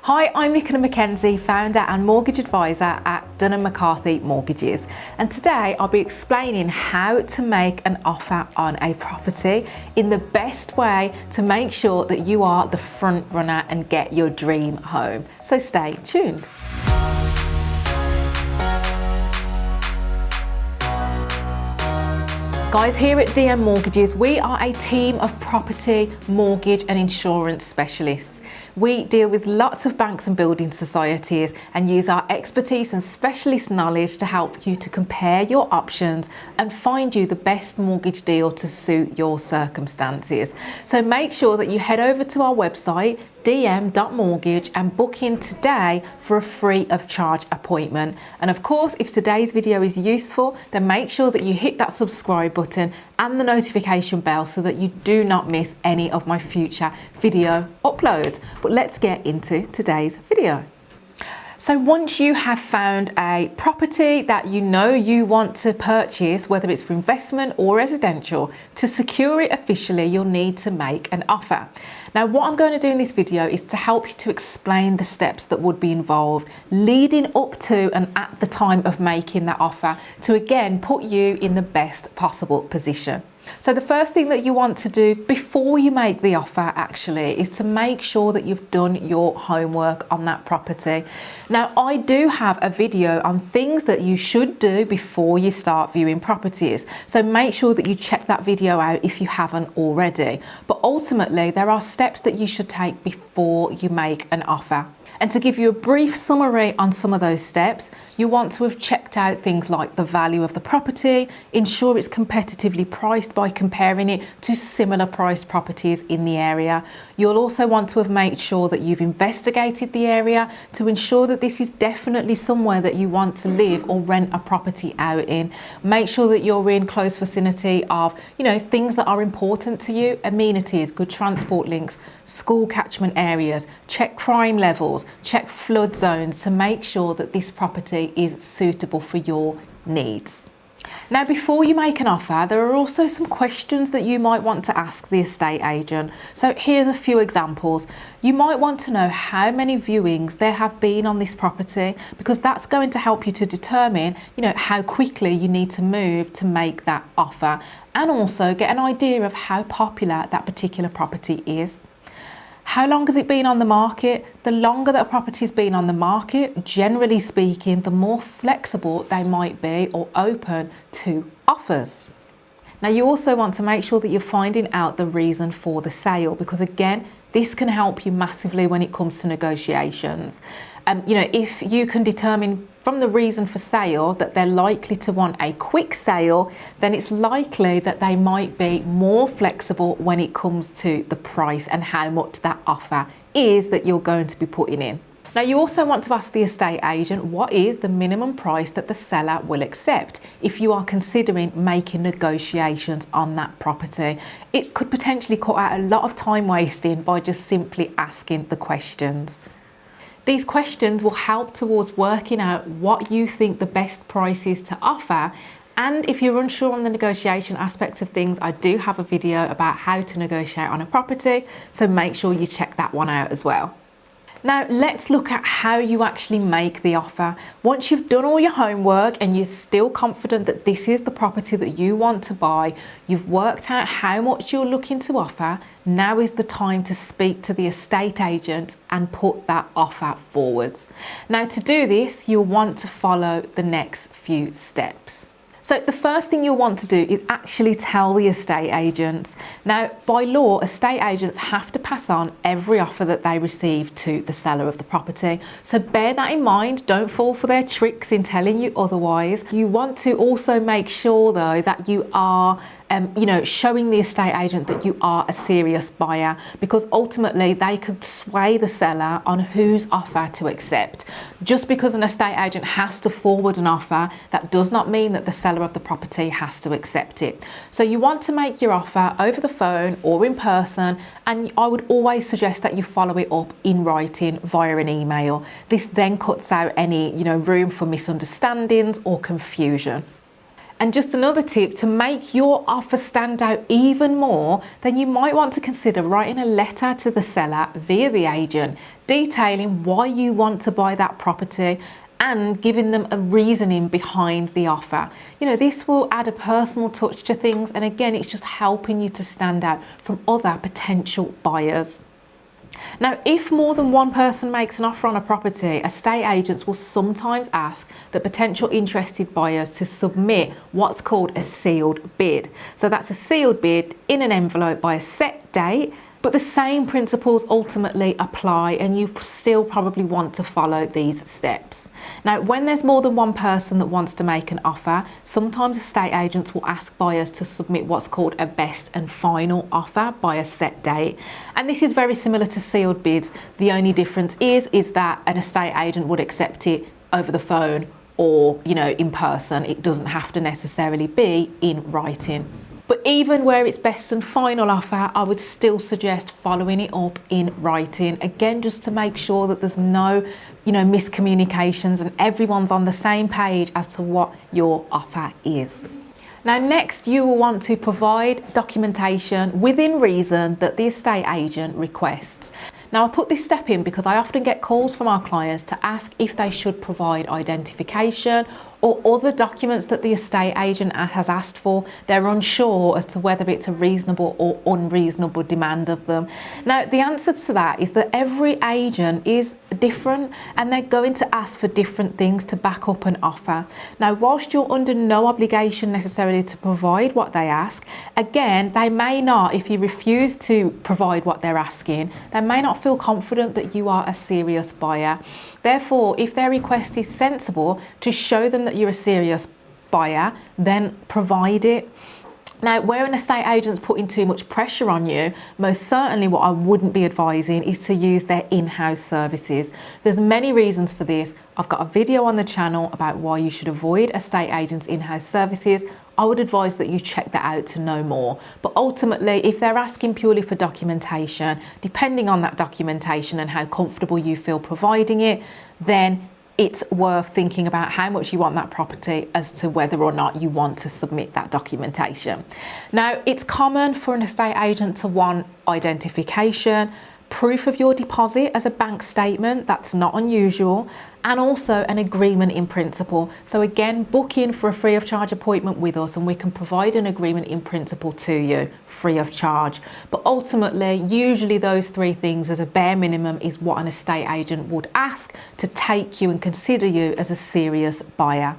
Hi, I'm Nicola McKenzie, founder and mortgage advisor at Dunham McCarthy Mortgages. And today I'll be explaining how to make an offer on a property in the best way to make sure that you are the front runner and get your dream home. So stay tuned. Guys, here at DM Mortgages, we are a team of property, mortgage and insurance specialists. We deal with lots of banks and building societies and use our expertise and specialist knowledge to help you to compare your options and find you the best mortgage deal to suit your circumstances. So make sure that you head over to our website, dm.mortgage, and book in today for a free of charge appointment. And of course, if today's video is useful, then make sure that you hit that subscribe button and the notification bell so that you do not miss any of my future video uploads. But let's get into today's video. So once you have found a property that you know you want to purchase, whether it's for investment or residential, to secure it officially, you'll need to make an offer. Now, what I'm going to do in this video is to help you to explain the steps that would be involved leading up to and at the time of making that offer to again put you in the best possible position. So the first thing that you want to do before you make the offer actually is to make sure that you've done your homework on that property. Now, I do have a video on things that you should do before you start viewing properties. So make sure that you check that video out if you haven't already. But ultimately, there are steps that you should take before you make an offer. And to give you a brief summary on some of those steps, you want to have checked out things like the value of the property, ensure it's competitively priced by comparing it to similar priced properties in the area. You'll also want to have made sure that you've investigated the area to ensure that this is definitely somewhere that you want to live or rent a property out in. Make sure that you're in close vicinity of, things that are important to you, amenities, good transport links, school catchment areas, check crime levels, check flood zones to make sure that this property is suitable for your needs. Now, before you make an offer, there are also some questions that you might want to ask the estate agent. So here's a few examples. You might want to know how many viewings there have been on this property, because that's going to help you to determine, how quickly you need to move to make that offer, and also get an idea of how popular that particular property is. How long has it been on the market? The longer that a property's been on the market, generally speaking, the more flexible they might be or open to offers. Now, you also want to make sure that you're finding out the reason for the sale, because again, this can help you massively when it comes to negotiations. If you can determine from the reason for sale that they're likely to want a quick sale, then it's likely that they might be more flexible when it comes to the price and how much that offer is that you're going to be putting in. Now, you also want to ask the estate agent what is the minimum price that the seller will accept if you are considering making negotiations on that property. It could potentially cut out a lot of time wasting by just simply asking the questions. These questions will help towards working out what you think the best price is to offer. And if you're unsure on the negotiation aspects of things, I do have a video about how to negotiate on a property, so make sure you check that one out as well. Now, let's look at how you actually make the offer. Once you've done all your homework and you're still confident that this is the property that you want to buy, you've worked out how much you're looking to offer, now is the time to speak to the estate agent and put that offer forwards. Now, to do this, you'll want to follow the next few steps. So the first thing you'll want to do is actually tell the estate agents. Now, by law, estate agents have to pass on every offer that they receive to the seller of the property. So bear that in mind. Don't fall for their tricks in telling you otherwise. You want to also make sure, though, that you are showing the estate agent that you are a serious buyer, because ultimately they could sway the seller on whose offer to accept. Just because an estate agent has to forward an offer, that does not mean that the seller of the property has to accept it. So you want to make your offer over the phone or in person, and I would always suggest that you follow it up in writing via an email. This then cuts out any room for misunderstandings or confusion. And just another tip, to make your offer stand out even more, then you might want to consider writing a letter to the seller via the agent, detailing why you want to buy that property and giving them a reasoning behind the offer. You know, this will add a personal touch to things, and again, it's just helping you to stand out from other potential buyers. Now, if more than one person makes an offer on a property, estate agents will sometimes ask the potential interested buyers to submit what's called a sealed bid. So that's a sealed bid in an envelope by a set date, but the same principles ultimately apply, and you still probably want to follow these steps. Now, when there's more than one person that wants to make an offer, sometimes estate agents will ask buyers to submit what's called a best and final offer by a set date. And this is very similar to sealed bids. The only difference is that an estate agent would accept it over the phone or, you know, in person. It doesn't have to necessarily be in writing. But even where it's best and final offer, I would still suggest following it up in writing. Again, just to make sure that there's no, miscommunications and everyone's on the same page as to what your offer is. Now, next, you will want to provide documentation within reason that the estate agent requests. Now, I put this step in because I often get calls from our clients to ask if they should provide identification or other documents that the estate agent has asked for. They're unsure as to whether it's a reasonable or unreasonable demand of them. Now, the answer to that is that every agent is different and they're going to ask for different things to back up an offer. Now, whilst you're under no obligation necessarily to provide what they ask, again, they may not, if you refuse to provide what they're asking, they may not feel confident that you are a serious buyer. Therefore, if their request is sensible to show them that you're a serious buyer, then provide it. Now, where an estate agent's putting too much pressure on you, most certainly what I wouldn't be advising is to use their in-house services. There's many reasons for this. I've got a video on the channel about why you should avoid estate agents' in-house services. I would advise that you check that out to know more. But ultimately, if they're asking purely for documentation, depending on that documentation and how comfortable you feel providing it, then it's worth thinking about how much you want that property as to whether or not you want to submit that documentation. Now, it's common for an estate agent to want identification, proof of your deposit as a bank statement, that's not unusual, and also an agreement in principle. So again, book in for a free of charge appointment with us and we can provide an agreement in principle to you free of charge. But ultimately, usually those three things as a bare minimum is what an estate agent would ask to take you and consider you as a serious buyer.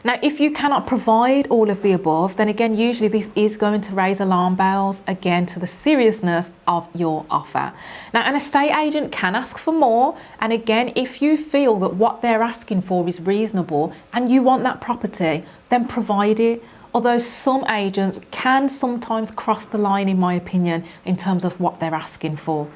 Now, if you cannot provide all of the above, then again, usually this is going to raise alarm bells, again, to the seriousness of your offer. Now, an estate agent can ask for more. And again, if you feel that what they're asking for is reasonable and you want that property, then provide it. Although some agents can sometimes cross the line, in my opinion, in terms of what they're asking for.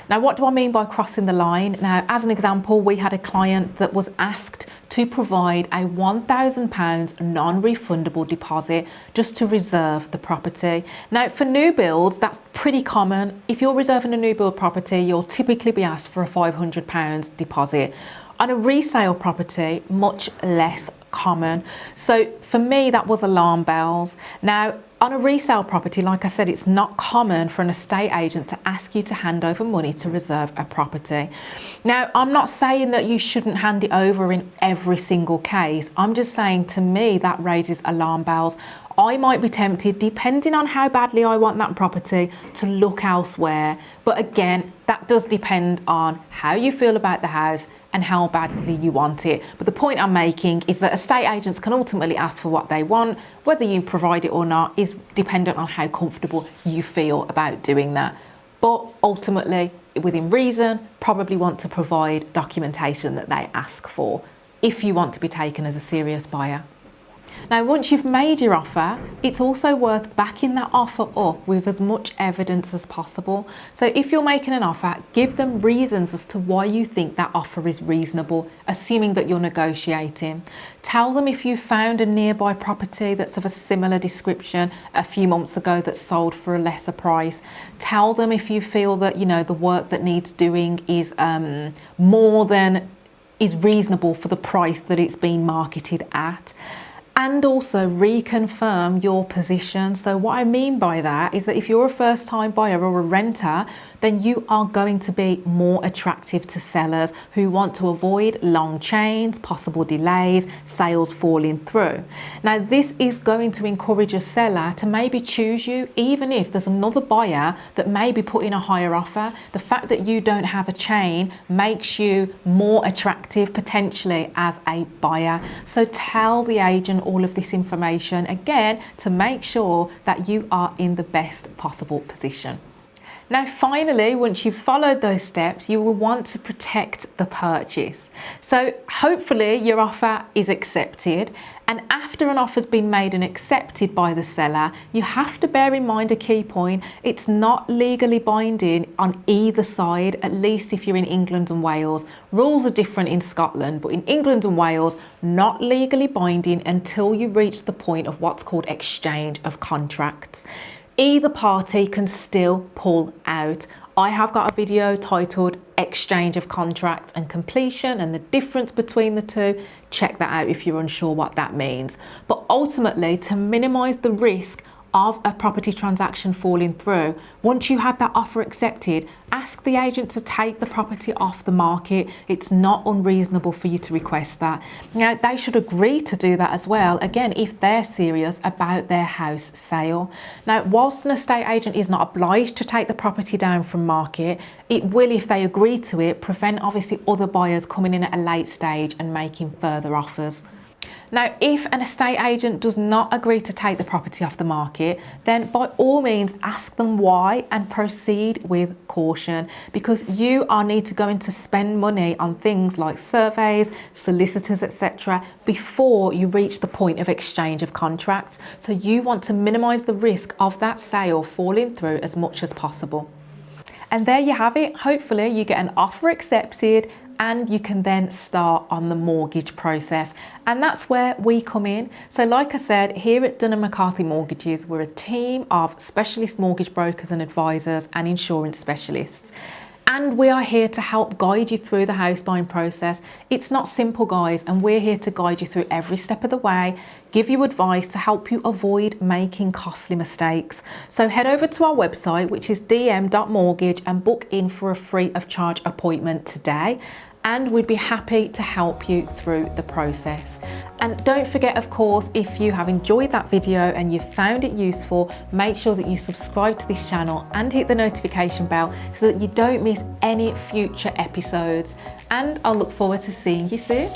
Now, what do I mean by crossing the line? Now, as an example, we had a client that was asked to provide a £1,000 non-refundable deposit just to reserve the property. Now, for new builds, that's pretty common. If you're reserving a new build property, you'll typically be asked for a £500 deposit. On a resale property, much less common. So for me, that was alarm bells. Now, on a resale property, like I said, it's not common for an estate agent to ask you to hand over money to reserve a property. Now, I'm not saying that you shouldn't hand it over in every single case. I'm just saying, to me, that raises alarm bells. I might be tempted, depending on how badly I want that property, to look elsewhere. But again, that does depend on how you feel about the house and how badly you want it. But the point I'm making is that estate agents can ultimately ask for what they want. Whether you provide it or not is dependent on how comfortable you feel about doing that. But ultimately, within reason, probably want to provide documentation that they ask for if you want to be taken as a serious buyer. Now, once you've made your offer, it's also worth backing that offer up with as much evidence as possible. So if you're making an offer, give them reasons as to why you think that offer is reasonable, assuming that you're negotiating. Tell them if you found a nearby property that's of a similar description a few months ago that sold for a lesser price. Tell them if you feel that, the work that needs doing is more than is reasonable for the price that it's being marketed at. and also reconfirm your position. So what I mean by that is that if you're a first time buyer or a renter, then you are going to be more attractive to sellers who want to avoid long chains, possible delays, sales falling through. Now, this is going to encourage a seller to maybe choose you, even if there's another buyer that may be putting a higher offer. The fact that you don't have a chain makes you more attractive potentially as a buyer. So tell the agent all of this information, again, to make sure that you are in the best possible position. Now, finally, once you've followed those steps, you will want to protect the purchase. So hopefully your offer is accepted, and after an offer's been made and accepted by the seller, you have to bear in mind a key point. It's not legally binding on either side, at least if you're in England and Wales. Rules are different in Scotland, but in England and Wales, not legally binding until you reach the point of what's called exchange of contracts. Either party can still pull out. I have got a video titled Exchange of Contracts and Completion and the difference between the two. Check that out if you're unsure what that means. But ultimately, to minimise the risk of a property transaction falling through, once you have that offer accepted, ask the agent to take the property off the market. It's not unreasonable for you to request that. Now, they should agree to do that as well, again, if they're serious about their house sale. Now, whilst an estate agent is not obliged to take the property down from market, it will, if they agree to it, prevent obviously other buyers coming in at a late stage and making further offers. Now, if an estate agent does not agree to take the property off the market, then by all means ask them why and proceed with caution, because you are need to go in to spend money on things like surveys, solicitors, etc. before you reach the point of exchange of contracts. So you want to minimise the risk of that sale falling through as much as possible. And there you have it. Hopefully you get an offer accepted and you can then start on the mortgage process. And that's where we come in. So like I said, here at Dunham McCarthy Mortgages, we're a team of specialist mortgage brokers and advisors and insurance specialists. And we are here to help guide you through the house buying process. It's not simple, guys, and we're here to guide you through every step of the way, give you advice to help you avoid making costly mistakes. So head over to our website, which is dm.mortgage, and book in for a free of charge appointment today. And we'd be happy to help you through the process. And don't forget, of course, if you have enjoyed that video and you found it useful, make sure that you subscribe to this channel and hit the notification bell so that you don't miss any future episodes. And I'll look forward to seeing you soon.